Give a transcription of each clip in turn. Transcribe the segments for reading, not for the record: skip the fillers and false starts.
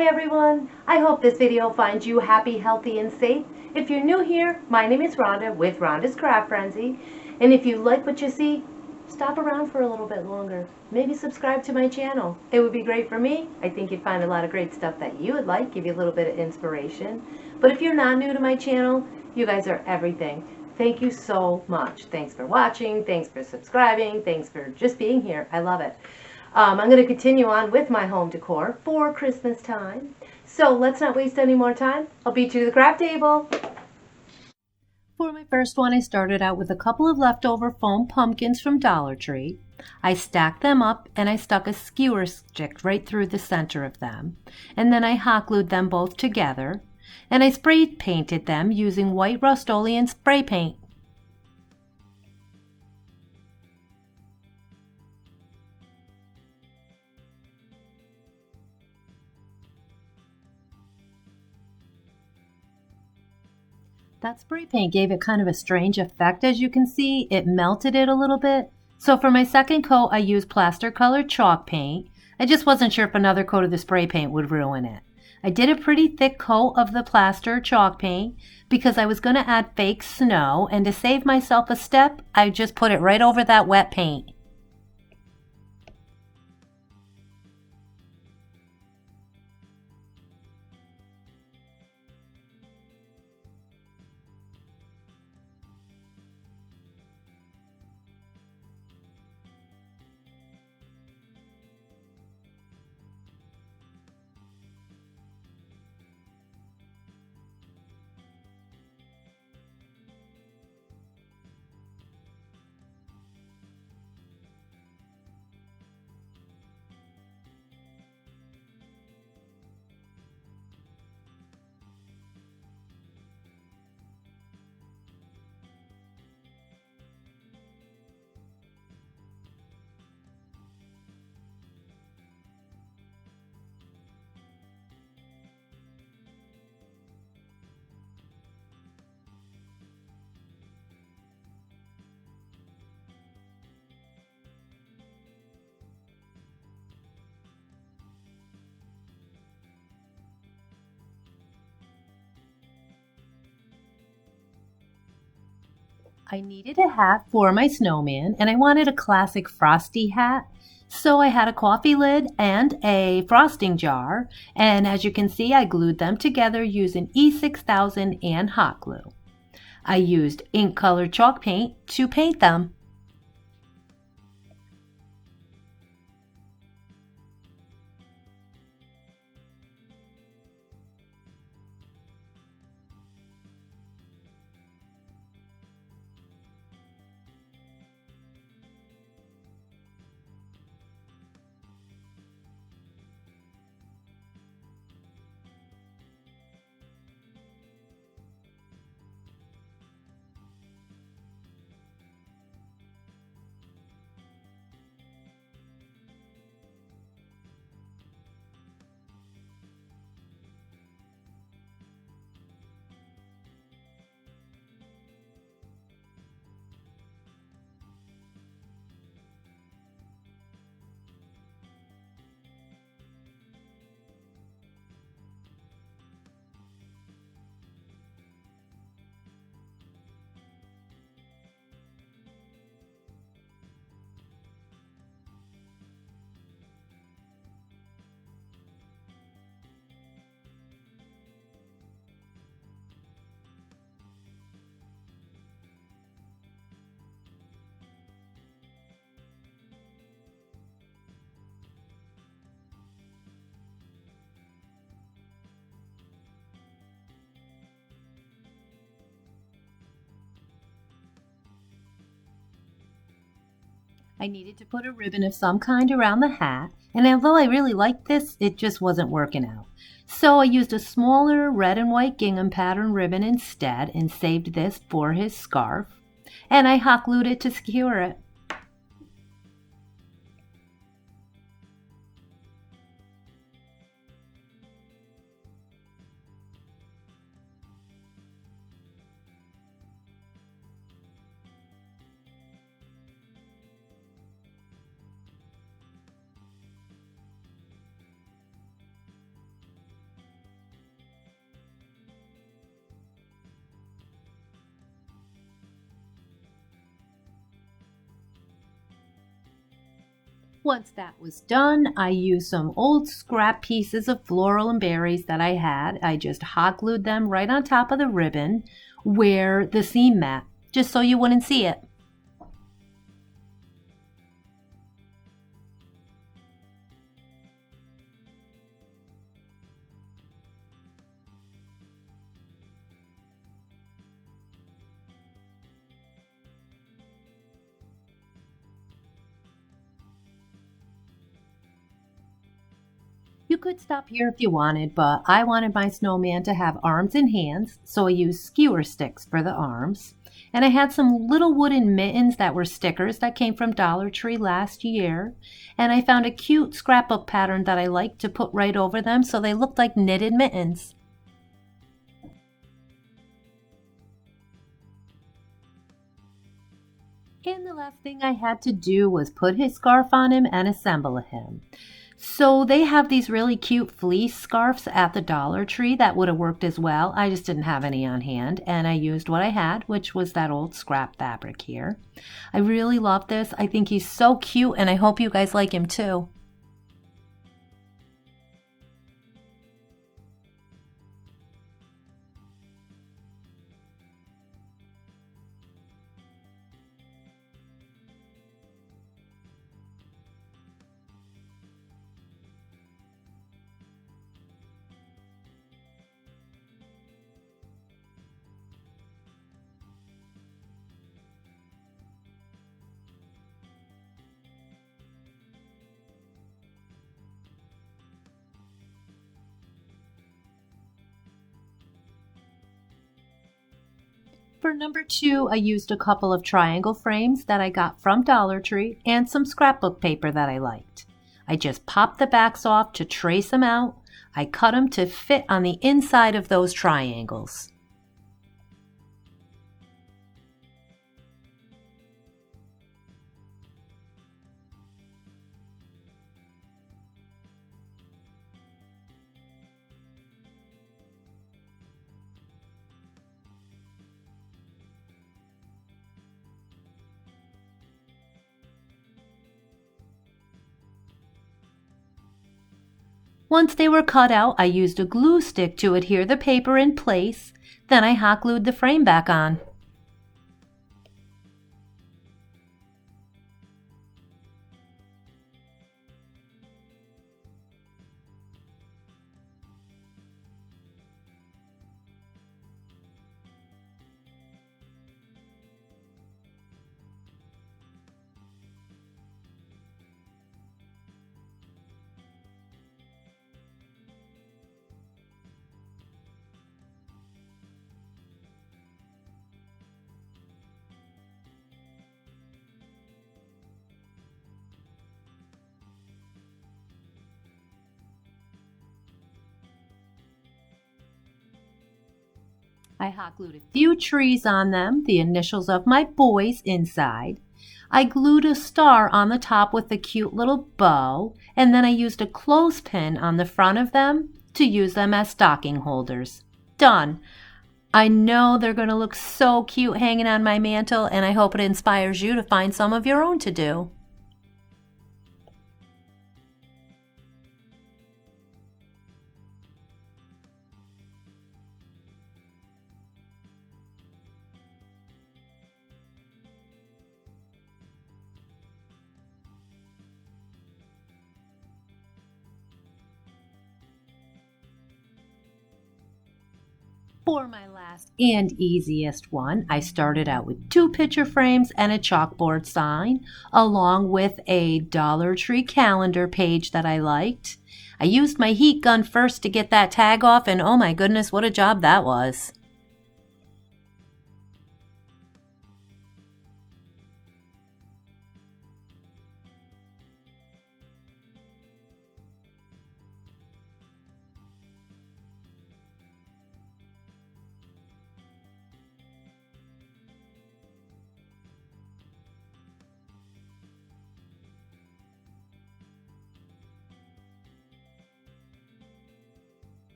Hi everyone! I hope this video finds you happy, healthy, and safe. If you're new here, my name is Rhonda with Rhonda's Craft Frenzy. And if you like what you see, stop around for a little bit longer. Maybe subscribe to my channel. It would be great for me. I think you'd find a lot of great stuff that you would like, give you a little bit of inspiration. But if you're not new to my channel, you guys are everything. Thank you so much. Thanks for watching. Thanks for subscribing. Thanks for just being here. I love it. I'm going to continue on with my home decor for Christmas time. So let's not waste any more time. I'll beat you to the craft table. For my first one, I started out with a couple of leftover foam pumpkins from Dollar Tree. I stacked them up and I stuck a skewer stick right through the center of them. And then I hot glued them both together. And I spray painted them using white Rust-Oleum spray paint. That spray paint gave it kind of a strange effect, as you can see. It melted it a little bit. So for my second coat, I used plaster colored chalk paint. I just wasn't sure if another coat of the spray paint would ruin it. I did a pretty thick coat of the plaster chalk paint because I was going to add fake snow, and to save myself a step, I just put it right over that wet paint. I needed a hat for my snowman, and I wanted a classic frosty hat. So I had a coffee lid and a frosting jar, and as you can see, I glued them together using E6000 and hot glue. I used ink colored chalk paint to paint them. I needed to put a ribbon of some kind around the hat, and although I really liked this, it just wasn't working out. So I used a smaller red and white gingham pattern ribbon instead and saved this for his scarf, and I hot glued it to secure it. Once that was done, I used some old scrap pieces of floral and berries that I had. I just hot glued them right on top of the ribbon where the seam met, just so you wouldn't see it. You could stop here if you wanted, but I wanted my snowman to have arms and hands, so I used skewer sticks for the arms. And I had some little wooden mittens that were stickers that came from Dollar Tree last year. And I found a cute scrapbook pattern that I liked to put right over them so they looked like knitted mittens. And the last thing I had to do was put his scarf on him and assemble him. So they have these really cute fleece scarves at the Dollar Tree that would have worked as well. I just didn't have any on hand, and I used what I had, which was that old scrap fabric here. I really love this. I think he's so cute, and I hope you guys like him too. For number two, I used a couple of triangle frames that I got from Dollar Tree and some scrapbook paper that I liked. I just popped the backs off to trace them out. I cut them to fit on the inside of those triangles. Once they were cut out, I used a glue stick to adhere the paper in place. Then I hot glued the frame back on. I hot glued a few trees on them, the initials of my boys inside. I glued a star on the top with a cute little bow, and then I used a clothespin on the front of them to use them as stocking holders. Done. I know they're going to look so cute hanging on my mantle, and I hope it inspires you to find some of your own to do. For my last and easiest one, I started out with two picture frames and a chalkboard sign, along with a Dollar Tree calendar page that I liked. I used my heat gun first to get that tag off, and oh my goodness, what a job that was.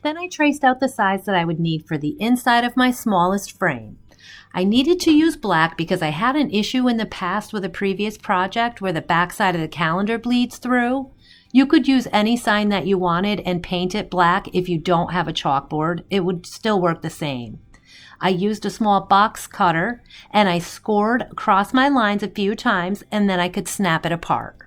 Then I traced out the size that I would need for the inside of my smallest frame. I needed to use black because I had an issue in the past with a previous project where the backside of the calendar bleeds through. You could use any sign that you wanted and paint it black if you don't have a chalkboard. It would still work the same. I used a small box cutter and I scored across my lines a few times and then I could snap it apart.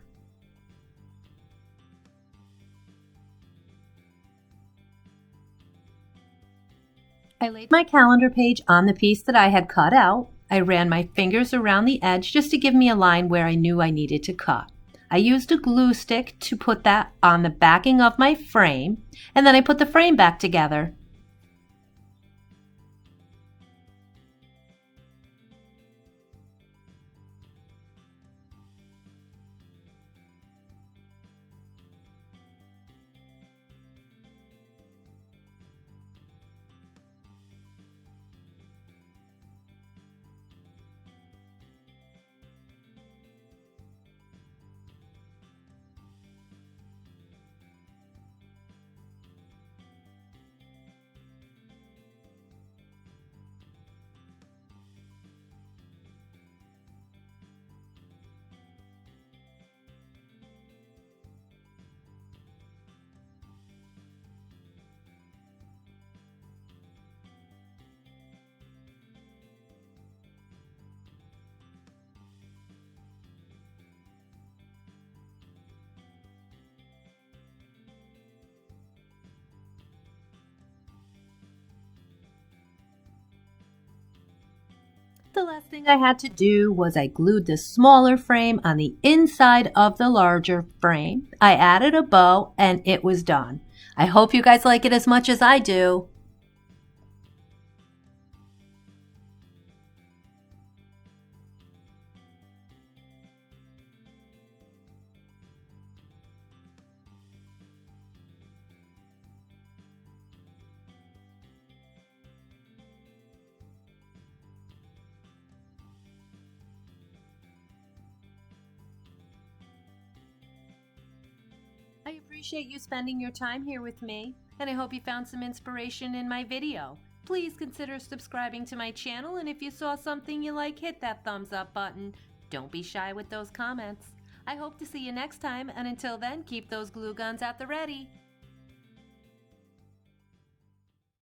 I laid my calendar page on the piece that I had cut out. I ran my fingers around the edge just to give me a line where I knew I needed to cut. I used a glue stick to put that on the backing of my frame, and then I put the frame back together. The last thing I had to do was I glued the smaller frame on the inside of the larger frame. I added a bow and it was done. I hope you guys like it as much as I do. I appreciate you spending your time here with me, and I hope you found some inspiration in my video. Please consider subscribing to my channel, and if you saw something you like, hit that thumbs up button. Don't be shy with those comments. I hope to see you next time, and until then, keep those glue guns at the ready.